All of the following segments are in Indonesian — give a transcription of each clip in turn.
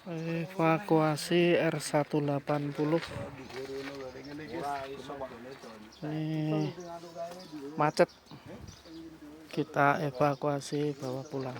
Evakuasi R180. Ini macet, kita evakuasi bawa pulang.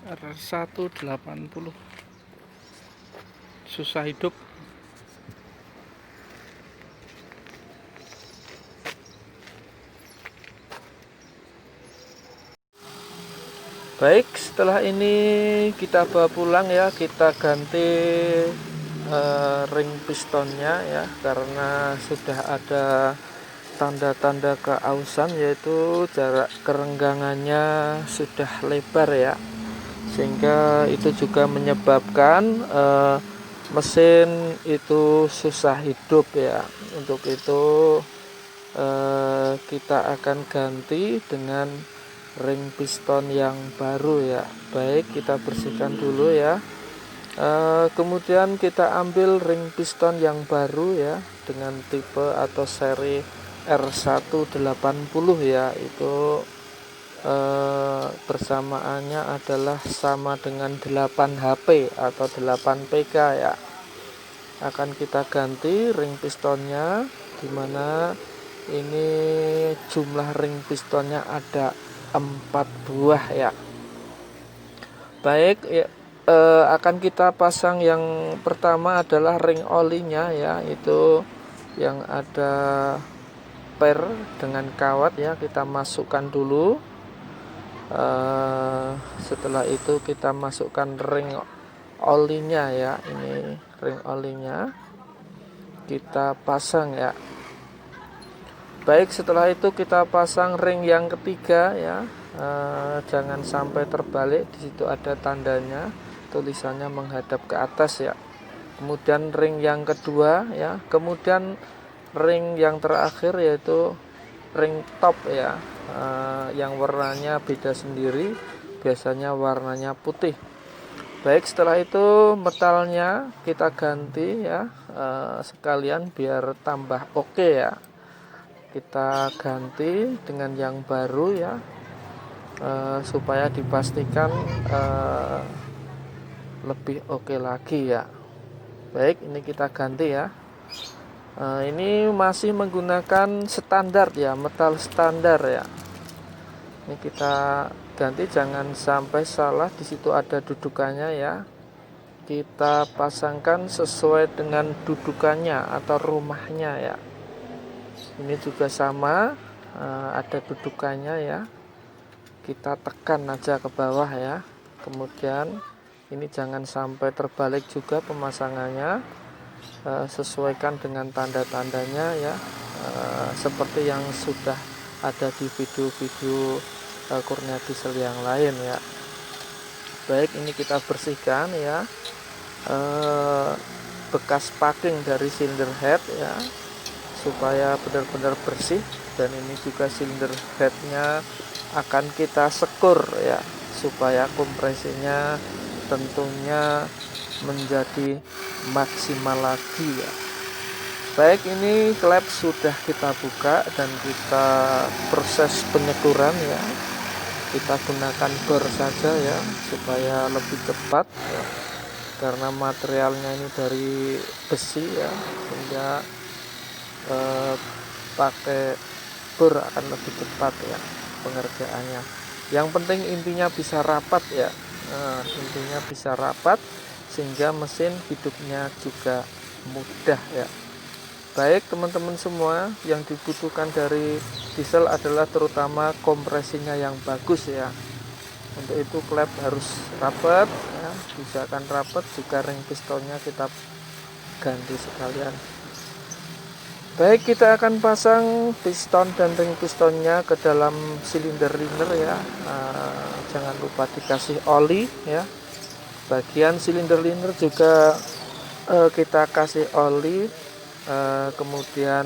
R180 susah hidup. Baik, setelah ini kita bawa pulang ya, kita ganti ring pistonnya ya, karena sudah ada tanda-tanda keausan, yaitu jarak kerenggangannya sudah lebar ya, sehingga itu juga menyebabkan mesin itu susah hidup ya. Untuk itu kita akan ganti dengan ring piston yang baru ya. Baik, kita bersihkan dulu ya. Kemudian kita ambil ring piston yang baru ya, dengan tipe atau seri R180 ya. Itu persamaannya adalah sama dengan 8 HP atau 8 PK ya. Akan kita ganti ring pistonnya, dimana ini jumlah ring pistonnya ada 4 buah ya. Baik ya, akan kita pasang yang pertama adalah ring olinya ya, itu yang ada per dengan kawat ya, kita masukkan dulu. Setelah itu kita masukkan ring olinya ya, ini ring olinya kita pasang ya. Baik, setelah itu kita pasang ring yang ketiga ya. Jangan sampai terbalik, di situ ada tandanya, tulisannya menghadap ke atas ya. Kemudian ring yang kedua ya, kemudian ring yang terakhir yaitu ring top ya, yang warnanya beda sendiri, biasanya warnanya putih. Baik, setelah itu metalnya kita ganti ya, sekalian biar tambah oke ya. Kita ganti dengan yang baru ya, supaya dipastikan lebih oke lagi ya. Baik, ini kita ganti ya. Ini masih menggunakan standar ya, metal standar ya. Ini kita ganti, jangan sampai salah, di situ ada dudukannya ya. Kita pasangkan sesuai dengan dudukannya atau rumahnya ya. Ini juga sama, ada dudukannya ya. Kita tekan aja ke bawah ya. Kemudian ini jangan sampai terbalik juga pemasangannya. Sesuaikan dengan tanda-tandanya ya, seperti yang sudah ada di video-video Kurnia Diesel yang lain ya. Baik, ini kita bersihkan ya, bekas packing dari cylinder head ya, supaya benar-benar bersih. Dan ini juga cylinder headnya akan kita sekur ya, supaya kompresinya tentunya menjadi maksimal lagi ya. Baik, ini klep sudah kita buka dan kita proses penyekuran ya. Kita gunakan bor saja ya, supaya lebih cepat ya, karena materialnya ini dari besi ya, sehingga pakai bor akan lebih cepat ya pengerjaannya. Yang penting intinya bisa rapat ya, intinya bisa rapat sehingga mesin hidupnya juga mudah ya. Baik teman-teman semua, yang dibutuhkan dari diesel adalah terutama kompresinya yang bagus ya. Untuk itu klep harus rapat ya, usahakan rapat, juga ring pistonnya kita ganti sekalian. Baik, kita akan pasang piston dan ring pistonnya ke dalam silinder liner ya. Jangan lupa dikasih oli ya. Bagian silinder liner juga kita kasih oli. Kemudian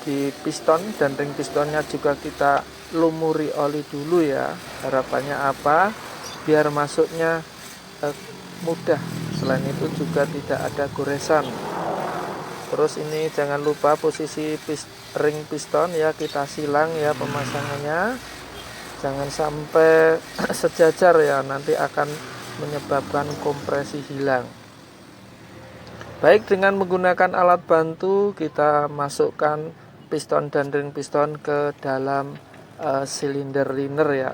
di piston dan ring pistonnya juga kita lumuri oli dulu ya. Harapannya apa? Biar masuknya mudah. Selain itu juga tidak ada goresan. Terus ini jangan lupa posisi ring piston ya, kita silang ya pemasangannya, jangan sampai sejajar ya, nanti akan menyebabkan kompresi hilang. Baik, dengan menggunakan alat bantu kita masukkan piston dan ring piston ke dalam silinder liner ya.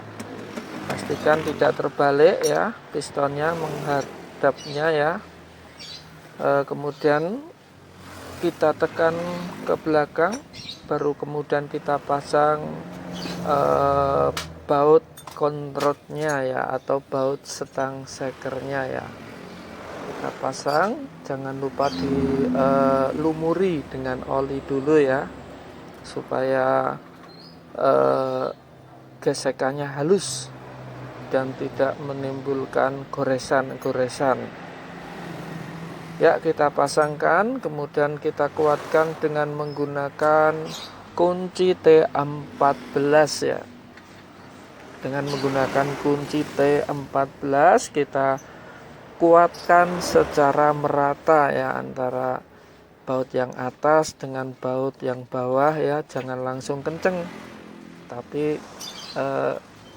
Pastikan tidak terbalik ya, pistonnya menghadapnya ya. Kemudian kita tekan ke belakang, baru kemudian kita pasang baut conrodnya ya, atau baut stang sekernya ya. Kita pasang, jangan lupa dilumuri dengan oli dulu ya, supaya gesekannya halus dan tidak menimbulkan goresan-goresan. Ya, kita pasangkan, kemudian kita kuatkan dengan menggunakan kunci T14 ya. Dengan menggunakan kunci T14 kita kuatkan secara merata ya, antara baut yang atas dengan baut yang bawah ya. Jangan langsung kenceng, tapi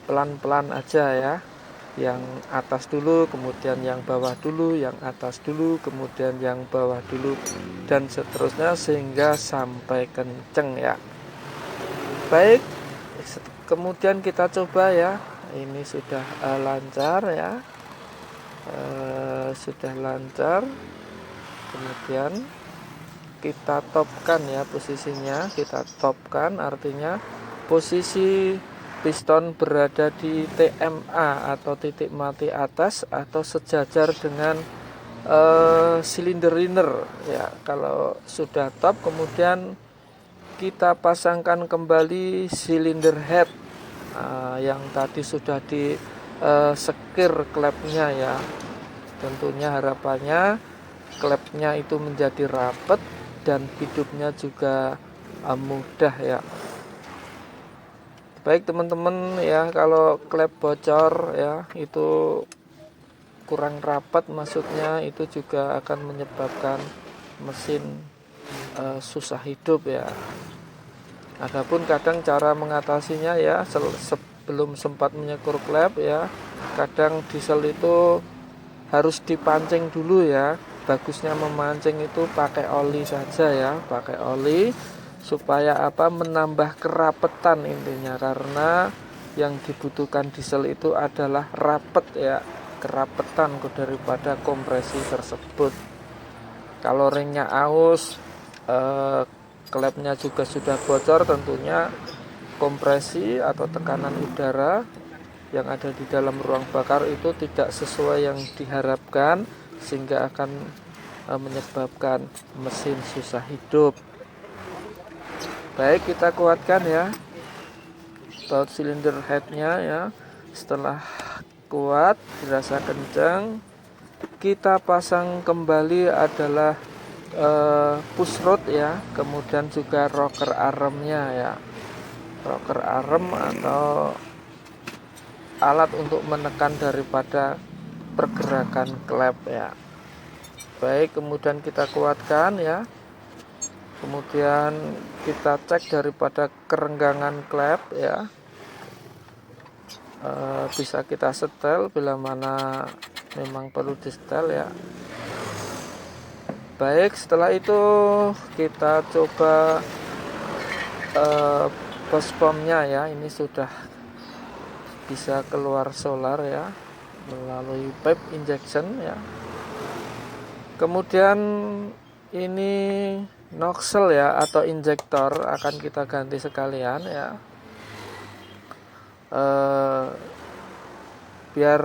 pelan-pelan aja ya. Yang atas dulu, kemudian yang bawah dulu, yang atas dulu, kemudian yang bawah dulu, dan seterusnya sehingga sampai kenceng ya. Baik, kemudian kita coba ya. Ini sudah lancar ya, sudah lancar. Kemudian kita topkan ya posisinya, kita topkan artinya posisi piston berada di TMA atau titik mati atas atau sejajar dengan silinder liner ya. Kalau sudah top, kemudian kita pasangkan kembali silinder head yang tadi sudah di sekir klepnya ya. Tentunya harapannya klepnya itu menjadi rapat dan hidupnya juga mudah ya. Baik teman-teman ya, kalau klep bocor ya, itu kurang rapat, maksudnya itu juga akan menyebabkan mesin susah hidup ya. Adapun kadang cara mengatasinya ya, sebelum sempat menyekur klep ya, kadang diesel itu harus dipancing dulu ya. Bagusnya memancing itu pakai oli saja ya, pakai oli supaya apa, menambah kerapetan intinya, karena yang dibutuhkan diesel itu adalah rapet ya, kerapetan daripada kompresi tersebut. Kalau ringnya aus, klepnya juga sudah bocor, tentunya kompresi atau tekanan udara yang ada di dalam ruang bakar itu tidak sesuai yang diharapkan, sehingga akan menyebabkan mesin susah hidup. Baik, kita kuatkan ya baut silinder headnya ya. Setelah kuat, dirasa kencang, kita pasang kembali adalah push rod ya, kemudian juga rocker armnya ya. Rocker arm atau alat untuk menekan daripada pergerakan klep ya. Baik, kemudian kita kuatkan ya. Kemudian kita cek daripada kerenggangan klep ya, bisa kita setel bila mana memang perlu di setel ya. Baik, setelah itu kita coba bospomnya ya. Ini sudah bisa keluar solar ya, melalui pipe injection ya. Kemudian ini nozzle ya atau injektor akan kita ganti sekalian ya, biar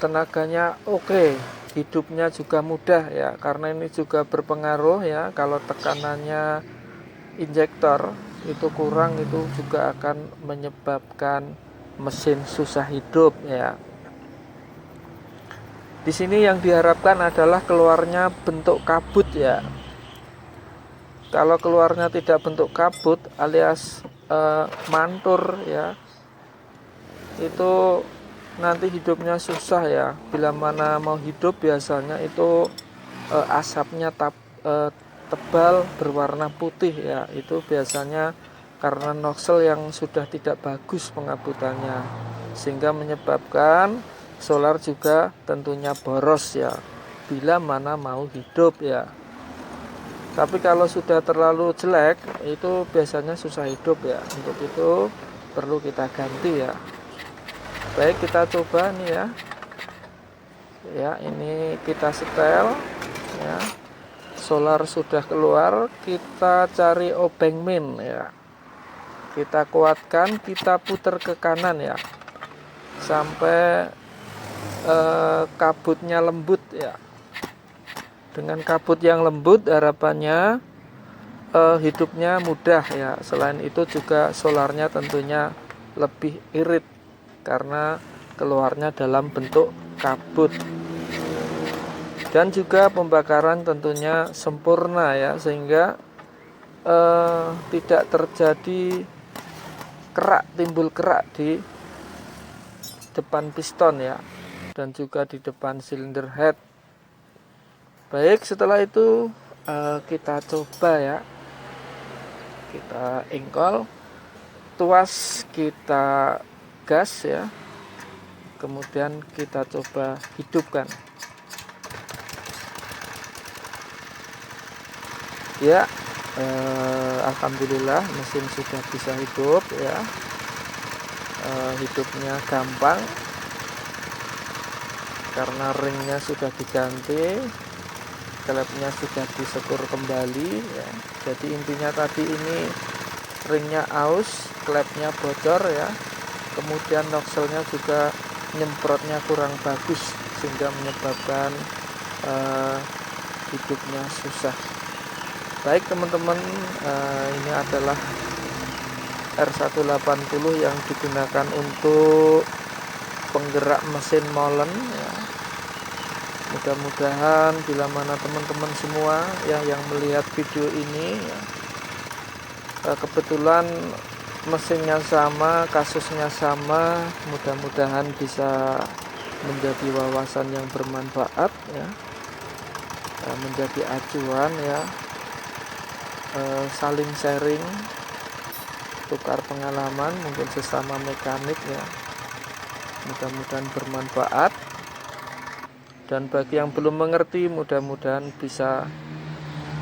tenaganya oke, hidupnya juga mudah ya, karena ini juga berpengaruh ya. Kalau tekanannya injektor itu kurang, itu juga akan menyebabkan mesin susah hidup ya. Di sini yang diharapkan adalah keluarnya bentuk kabut ya. Kalau keluarnya tidak bentuk kabut alias mantur ya, itu nanti hidupnya susah ya. Bila mana mau hidup biasanya itu asapnya tebal berwarna putih ya, itu biasanya karena nozzle yang sudah tidak bagus pengabutannya, sehingga menyebabkan solar juga tentunya boros ya, bila mana mau hidup ya. Tapi kalau sudah terlalu jelek itu biasanya susah hidup ya, untuk itu perlu kita ganti ya. Baik, kita coba nih ya. Ya, ini kita setel ya. Solar sudah keluar, kita cari obeng min ya. Kita kuatkan, kita putar ke kanan ya, sampai kabutnya lembut ya. Dengan kabut yang lembut harapannya hidupnya mudah ya. Selain itu juga solarnya tentunya lebih irit karena keluarnya dalam bentuk kabut. Dan juga pembakaran tentunya sempurna ya, sehingga tidak terjadi kerak, timbul kerak di depan piston ya, dan juga di depan silinder head. Baik, setelah itu kita coba ya, kita engkol, tuas kita gas ya, kemudian kita coba hidupkan ya. Alhamdulillah mesin sudah bisa hidup ya. Hidupnya gampang karena ringnya sudah diganti, klepnya sudah disekur kembali ya. Jadi intinya tadi ini ringnya aus, klepnya bocor ya, kemudian nozzle-nya juga nyemprotnya kurang bagus sehingga menyebabkan hidupnya susah. Baik teman-teman, ini adalah R180 yang digunakan untuk penggerak mesin molen ya. Mudah-mudahan bila mana teman-teman semua ya yang melihat video ini ya, kebetulan mesinnya sama, kasusnya sama, mudah-mudahan bisa menjadi wawasan yang bermanfaat ya, menjadi acuan ya, saling sharing, tukar pengalaman mungkin sesama mekanik ya, mudah-mudahan bermanfaat. Dan bagi yang belum mengerti, mudah-mudahan bisa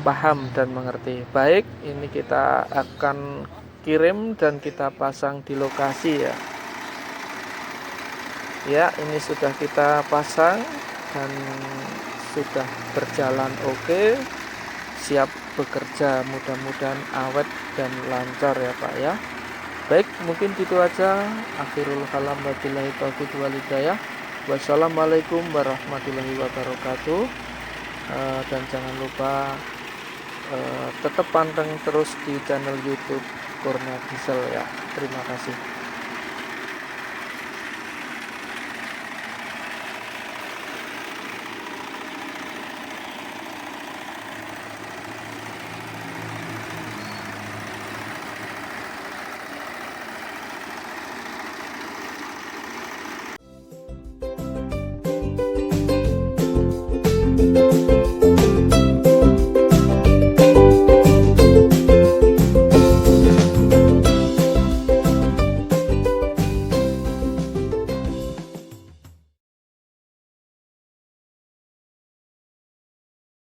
paham dan mengerti. Baik, ini kita akan kirim dan kita pasang di lokasi ya. Ya, ini sudah kita pasang dan sudah berjalan oke, siap bekerja. Mudah-mudahan awet dan lancar ya Pak ya. Baik, mungkin gitu aja. Akhirul kalam, wabillahi taufiq wal hidayah. Wassalamualaikum warahmatullahi wabarakatuh. Dan jangan lupa tetap panteng terus di channel YouTube Kurnia Diesel ya. Terima kasih.